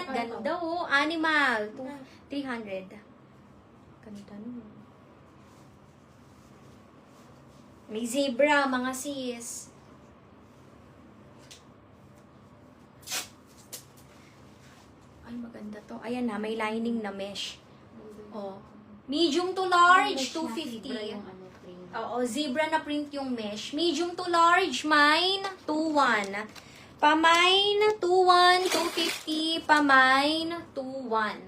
Ganda oh. Animal. 300. Ganda no. May zebra, mga sis. Ay, maganda to. Ayan na, may lining na mesh. Oh. Medium to large, 250. Oo, zebra na print yung mesh. Medium to large, mine, 2.1. Pamine, 2.1, 250. Pamine, 2.1.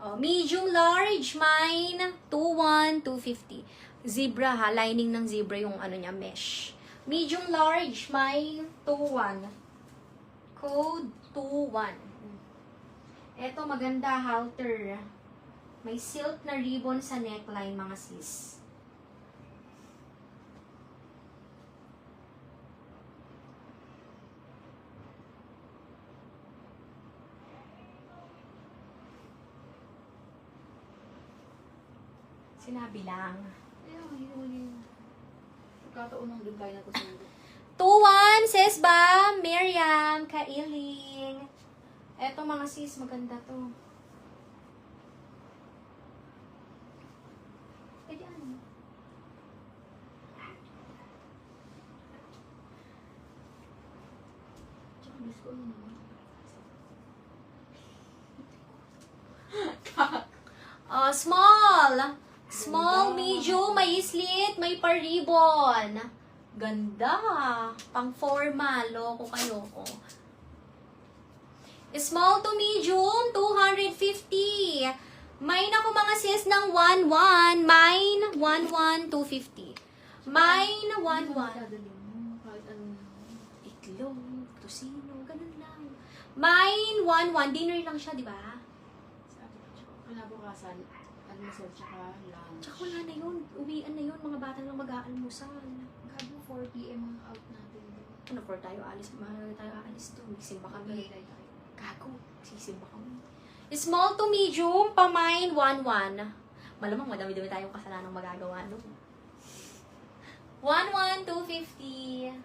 Oh, medium large, mine, 2.1, 250. Zebra ha, lining ng zebra yung ano niya, mesh. Medium large, mine, 2.1. Code 2.1. Eto, maganda, halter. May silk na ribbon sa neckline, mga sis. Sinabi lang. Pagkataon ng doon tayo na ito sa 2-1, sis ba? Miriam, Kailing. Eto mga sis, maganda to. Pwede ano? Tsaka Diyos ko yun naman. Small. Small, medium, may slit, may par-ribbon. Ganda. Pang formal. Loko kayo ko. Small to medium, 250. Mine ako mga sis ng 1.1. Mine, 1.1, 250. Mine, 1.1. Kahit ano. Itlog, tosino, ganun lang. Mine, 1.1. Dinner lang siya, di ba? Kinabukasan, almusal tsaka lunch. Tsaka wala na yun. Uwian na yun. Mga bata lang mag-aalmusal. Gabi 4 p.m. ang out natin. Ano for tayo alis? Mahal tayo aalis to. Simba kami. Gago. Sisimba kami. Small to medium, pamine, 1.1. Malamang madami-dami tayong kasalanang magagawa, no? 1.1, 250.